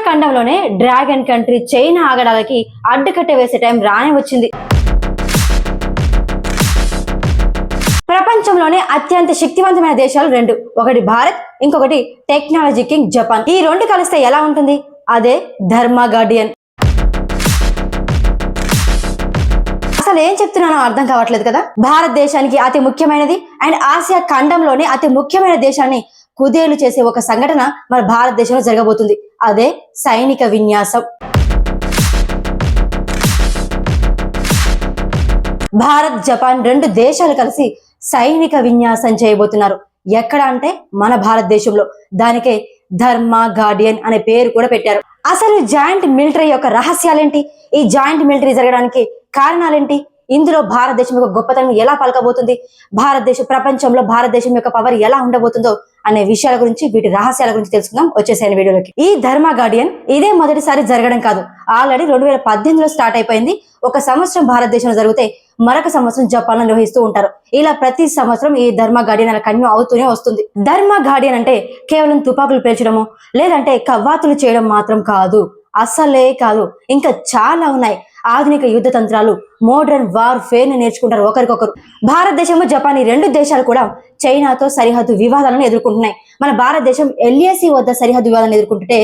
ఖండంలోనే dragon country China ఆగడాలకి అడ్డుకట్ట వేసే time రానే వచ్చింది. ప్రపంచంలోనే అత్యంత శక్తివంతమైన దేశాలు రెండు, ఒకటి భారత్, ఇంకొకటి టెక్నాలజీ కింగ్ జపాన్. ఈ రెండు కలిస్తే ఎలా ఉంటుంది? అదే ధర్మ గార్డియన్. అసలు ఏం చెప్తున్నానో అర్థం కావట్లేదు కదా. భారతదేశానికి అతి ముఖ్యమైనది అండ్ ఆసియా ఖండంలోనే అతి ముఖ్యమైన దేశాన్ని కుదేలు చేసే ఒక సంఘటన మన భారతదేశంలో జరగబోతుంది. అదే సైనిక విన్యాసం. భారత్, జపాన్ రెండు దేశాలు కలిసి సైనిక విన్యాసం చేయబోతున్నారు. ఎక్కడ అంటే మన భారతదేశంలో. దానికే ధర్మ గార్డియన్ అనే పేరు కూడా పెట్టారు. అసలు జాయింట్ మిలిటరీ యొక్క రహస్యాలేంటి? ఈ జాయింట్ మిలిటరీ జరగడానికి కారణాలేంటి? ఇందులో భారతదేశం యొక్క గొప్పతనం ఎలా పలకబోతుంది? ప్రపంచంలో భారతదేశం యొక్క పవర్ ఎలా ఉండబోతుందో అనే విషయాల గురించి, వీటి రహస్యాల గురించి తెలుసుకుందాం వచ్చేసాను వీడియోలోకి. ఈ ధర్మ గార్డియన్ ఇదే మొదటిసారి జరగడం కాదు. ఆల్రెడీ 2018లో స్టార్ట్ అయిపోయింది. ఒక సంవత్సరం భారతదేశంలో జరిగితే మరొక సంవత్సరం జపాన్ లో నిర్వహిస్తూ ఉంటారు. ఇలా ప్రతి సంవత్సరం ఈ ధర్మ గార్డియన్ అలా కంటిన్యూ అవుతూనే వస్తుంది. ధర్మ గార్డియన్ అంటే కేవలం తుపాకులు పేల్చడము లేదంటే కవ్వాతులు చేయడం మాత్రం కాదు. అసలే కాదు, ఇంకా చాలా ఉన్నాయి. ఆధునిక యుద్ధ తంత్రాలు, మోడర్న్ వార్ ఫేర్ ని నేర్చుకుంటారు ఒకరికొకరు. భారతదేశము, జపాన్ ఈ రెండు దేశాలు కూడా చైనాతో సరిహద్దు వివాదాలను ఎదుర్కొంటున్నాయి. మన భారతదేశం LAC వద్ద సరిహద్దు వివాదాలను ఎదుర్కొంటుంటే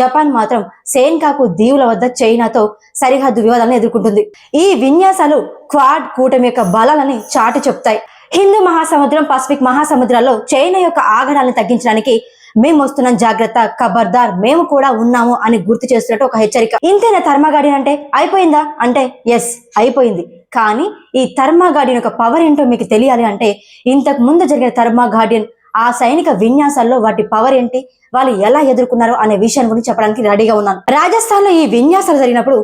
జపాన్ మాత్రం సేన్కాకు దీవుల వద్ద చైనాతో సరిహద్దు వివాదాలను ఎదుర్కొంటుంది. ఈ విన్యాసాలు క్వాడ్ కూటమి యొక్క బలాలని చాటి చెప్తాయి. హిందూ మహాసముద్రం, పసిఫిక్ మహాసముద్రాల్లో చైనా యొక్క ఆగడాలను తగ్గించడానికి మేము వస్తున్నాం, జాగ్రత్త, ఖబర్దార్, మేము కూడా ఉన్నాము అని గుర్తు చేస్తున్నట్టు ఒక హెచ్చరిక. ఇంతేనా ధర్మ గార్డియన్ అంటే? అయిపోయిందా అంటే ఎస్, అయిపోయింది. కానీ ఈ ధర్మ గార్డియన్ యొక్క పవర్ ఏంటో మీకు తెలియాలి అంటే ఇంతకు ముందు జరిగిన ధర్మ గార్డియన్ ఆ సైనిక విన్యాసాల్లో వాటి పవర్ ఏంటి, వాళ్ళు ఎలా ఎదుర్కొన్నారు అనే విషయాన్ని గురించి చెప్పడానికి రెడీగా ఉన్నాను. రాజస్థాన్ లో ఈ విన్యాసాలు జరిగినప్పుడు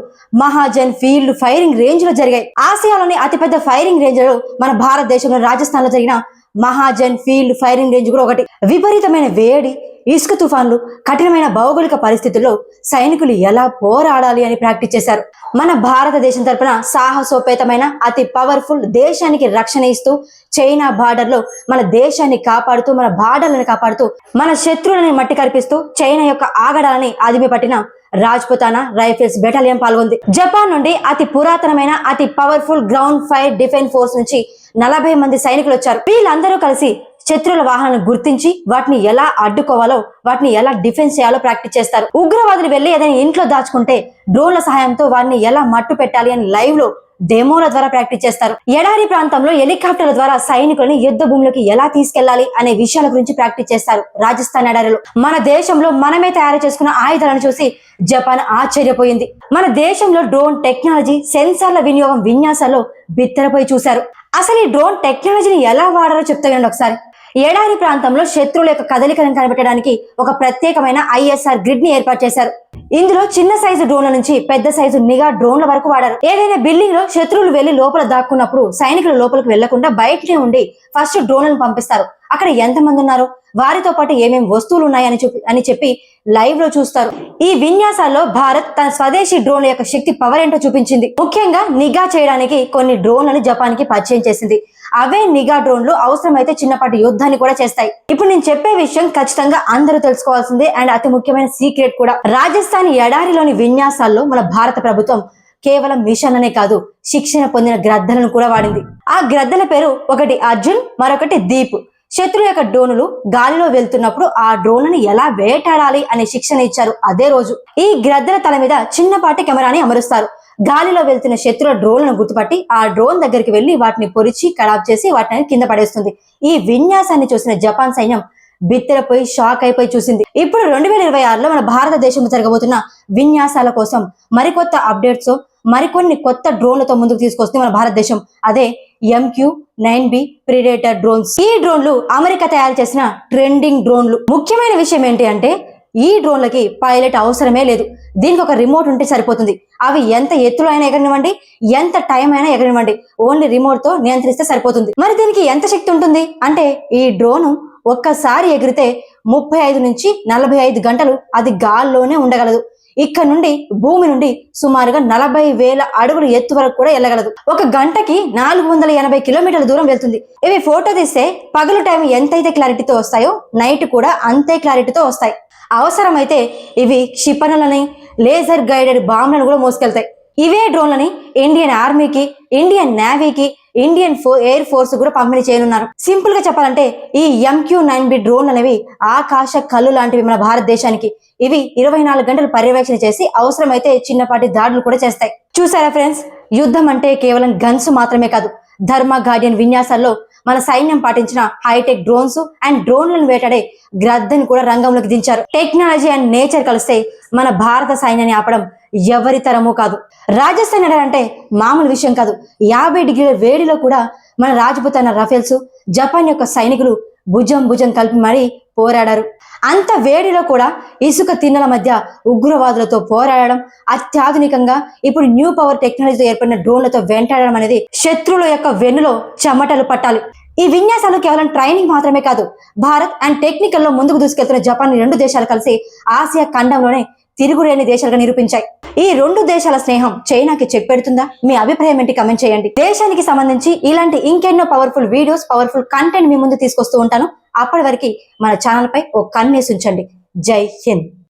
మహాజన్ ఫీల్డ్ ఫైరింగ్ రేంజ్ లో జరిగాయి. ఆసియాలోని అతిపెద్ద ఫైరింగ్ రేంజ్ లో మన భారతదేశంలో రాజస్థాన్ లో జరిగిన మహాజన్ ఫీల్డ్ ఫైరింగ్ రేంజ్ కూడా ఒకటి. విపరీతమైన వేడి, ఇసుక తుఫాన్లు, కఠినమైన భౌగోళిక పరిస్థితుల్లో సైనికులు ఎలా పోరాడాలి అని ప్రాక్టీస్ చేశారు. మన భారతదేశం తరపున సాహసోపేతమైన అతి పవర్ఫుల్ దేశానికి రక్షణ ఇస్తూ చైనా బార్డర్ లో మన దేశాన్ని కాపాడుతూ, మన బార్డర్లను కాపాడుతూ, మన శత్రువులని మట్టి కరిపిస్తూ చైనా యొక్క ఆగడాలని అదిమి పట్టిన రాజ్పుతానా రైఫిల్స్ బెటాలియన్ పాల్గొంది. జపాన్ నుండి అతి పురాతనమైన అతి powerful ground fire defence force నుంచి 40 మంది సైనికులు వచ్చారు. వీళ్ళందరూ కలిసి శత్రువుల వాహనాలను గుర్తించి వాటిని ఎలా అడ్డుకోవాలో, వాటిని ఎలా డిఫెన్స్ చేయాలో ప్రాక్టీస్ చేస్తారు. ఉగ్రవాదులు వెళ్లి ఏదైనా ఇంట్లో దాచుకుంటే డ్రోన్ల సహాయంతో వారిని ఎలా మట్టు పెట్టాలి అని లైవ్ లో డెమోల ద్వారా ప్రాక్టీస్ చేస్తారు. ఎడారి ప్రాంతంలో హెలికాప్టర్ల ద్వారా సైనికులని యుద్ధ భూములకి ఎలా తీసుకెళ్లాలి అనే విషయాల గురించి ప్రాక్టీస్ చేస్తారు. రాజస్థాన్ ఎడారిలో మన దేశంలో మనమే తయారు చేసుకున్న ఆయుధాలను చూసి జపాన్ ఆశ్చర్యపోయింది. మన దేశంలో డ్రోన్ టెక్నాలజీ, సెన్సార్ల వినియోగం విన్యాసాల్లో బిత్తరపోయి చూశారు. అసలు ఈ డ్రోన్ టెక్నాలజీని ఎలా వాడారో చెప్తానండి ఒకసారి. ఎడారి ప్రాంతంలో శత్రువుల యొక్క కదలికలను కనిపెట్టడానికి ఒక ప్రత్యేకమైన ISR గ్రిడ్ ని ఏర్పాటు చేశారు. ఇందులో చిన్న సైజు డ్రోన్ల నుంచి పెద్ద సైజు నిఘా డ్రోన్ల వరకు వాడారు. ఏదైనా బిల్డింగ్ లో శత్రువులు వెళ్లి లోపల దాక్కున్నప్పుడు సైనికులు లోపలికి వెళ్లకుండా బయటనే ఉండి ఫస్ట్ డ్రోన్లను పంపిస్తారు. అక్కడ ఎంతమంది ఉన్నారు, వారితో పాటు ఏమేమి వస్తువులు ఉన్నాయని చెప్పి లైవ్ లో చూస్తారు. ఈ విన్యాసాల్లో భారత్ తన స్వదేశీ డ్రోన్ల యొక్క శక్తి పవర్ ఏంటో చూపించింది. ముఖ్యంగా నిఘా చేయడానికి కొన్ని డ్రోన్లను జపాన్ కి పరిచయం చేసింది. అవే నిఘా డ్రోన్లు అవసరమైతే చిన్నపాటి యుద్ధాన్ని కూడా చేస్తాయి. ఇప్పుడు నేను చెప్పే విషయం ఖచ్చితంగా అందరూ తెలుసుకోవాల్సిందే అండ్ అతి ముఖ్యమైన సీక్రెట్ కూడా. రాజస్థాన్ ఎడారిలోని విన్యాసాల్లో మన భారత ప్రభుత్వం కేవలం మిషన్ అనే కాదు, శిక్షణ పొందిన గ్రద్దలను కూడా వాడింది. ఆ గ్రద్దల పేరు ఒకటి అర్జున్, మరొకటి దీప్. శత్రు యొక్క డ్రోనులు గాలిలో వెళ్తున్నప్పుడు ఆ డ్రోన్లను ఎలా వేటాడాలి అనే శిక్షణ ఇచ్చారు అదే రోజు. ఈ గ్రద్దల తల మీద చిన్నపాటి కెమెరాని అమరుస్తారు. గాలిలో వెళ్తున్న శత్రుల డ్రోన్లను గుర్తుపట్టి ఆ డ్రోన్ దగ్గరికి వెళ్లి వాటిని పొరిచి కడాప్ చేసి వాటిని కింద పడేస్తుంది. ఈ విన్యాసాన్ని చూసిన జపాన్ సైన్యం బిత్తరపోయి షాక్ అయిపోయి చూసింది. ఇప్పుడు 2026లో మన భారతదేశంలో జరగబోతున్న విన్యాసాల కోసం మరికొత్త అప్డేట్స్, మరికొన్ని కొత్త డ్రోన్లతో ముందుకు తీసుకొస్తుంది మన భారతదేశం. అదే MQ-9B ప్రిడేటర్ డ్రోన్స్. ఈ డ్రోన్లు అమెరికా తయారు చేసిన ట్రెండింగ్ డ్రోన్లు. ముఖ్యమైన విషయం ఏంటి అంటే ఈ డ్రోన్లకి పైలట్ అవసరమే లేదు. దీనికి ఒక రిమోట్ ఉంటే సరిపోతుంది. అవి ఎంత ఎత్తులో అయినా ఎగరనివ్వండి, ఎంత టైం అయినా ఎగరనివ్వండి, ఓన్లీ రిమోట్ తో నియంత్రిస్తే సరిపోతుంది. మరి దీనికి ఎంత శక్తి ఉంటుంది అంటే ఈ డ్రోన్ ఒక్కసారి ఎగిరితే 35 నుంచి 45 గంటలు అది గాల్లోనే ఉండగలదు. ఇక్కడ నుండి భూమి నుండి సుమారుగా 40,000 అడుగులు ఎత్తు వరకు కూడా వెళ్ళగలదు. ఒక గంటకి 480 కిలోమీటర్ల దూరం వెళ్తుంది. ఇవి ఫోటో తీస్తే పగలు టైం ఎంతైతే క్లారిటీతో వస్తాయో నైట్ కూడా అంతే క్లారిటీతో వస్తాయి. అవసరమైతే ఇవి క్షిపణులని, లేజర్ గైడెడ్ బాంబులను కూడా మోసుకెళ్తాయి. ఇవే డ్రోన్లని ఇండియన్ ఆర్మీకి, ఇండియన్ నేవీకి, ఇండియన్ ఎయిర్ ఫోర్స్ కూడా పంపిణీ చేయనున్నారు. సింపుల్ గా చెప్పాలంటే ఈ MQ-9B డ్రోన్లు అనేవి ఆకాశ కళ్ళు లాంటివి మన భారతదేశానికి. ఇవి 24 గంటలు పర్యవేక్షణ చేసి అవసరమైతే చిన్నపాటి దాడులు కూడా చేస్తాయి. చూసారా ఫ్రెండ్స్, యుద్ధం అంటే కేవలం గన్స్ మాత్రమే కాదు, ధర్మ గార్డియన్ విన్యాసాల్లో మన సైన్యం పాటించిన హైటెక్ డ్రోన్స్ అండ్ డ్రోన్లను వేటాడే గ్రద్దను కూడా రంగంలోకి దించారు. టెక్నాలజీ అండ్ నేచర్ కలిస్తే మన భారత సైన్యాన్ని ఆపడం ఎవరి తరమూ కాదు. రాజస్థాన్ అంటే మామూలు విషయం కాదు. 50 డిగ్రీల వేడిలో కూడా మన రాజ్పుతానా రఫేల్స్, జపాన్ యొక్క సైనికులు భుజం కలిపి మరీ పోరాడారు. అంత వేడిలో కూడా ఇసుక తిన్నెల మధ్య ఉగ్రవాదులతో పోరాడడం, అత్యాధునికంగా ఇప్పుడు న్యూ పవర్ టెక్నాలజీతో ఏర్పడిన డ్రోన్లతో వెంటాడడం అనేది శత్రువుల యొక్క వెన్నులో చెమటలు పట్టాలి. ఈ విన్యాసాలు కేవలం ట్రైనింగ్ మాత్రమే కాదు, భారత్ అండ్ టెక్నికల్ లో ముందుకు దూసుకెళ్తున్న జపాన్ 2 దేశాలు కలిసి ఆసియా ఖండంలోనే తిరుగులేని దేశాలుగా నిరూపించాయి. ఈ 2 దేశాల స్నేహం చైనాకి చెక్ పెడుతుందా? మీ అభిప్రాయం ఏంటి? కమెంట్ చేయండి. దేశానికి సంబంధించి ఇలాంటి ఇంకెన్నో పవర్ఫుల్ వీడియోస్, పవర్ఫుల్ కంటెంట్ మీ ముందు తీసుకొస్తూ ఉంటాను. అప్పటి వరకు మన ఛానల్ పై ఓ కన్నేసి ఉంచండి. జై హింద్.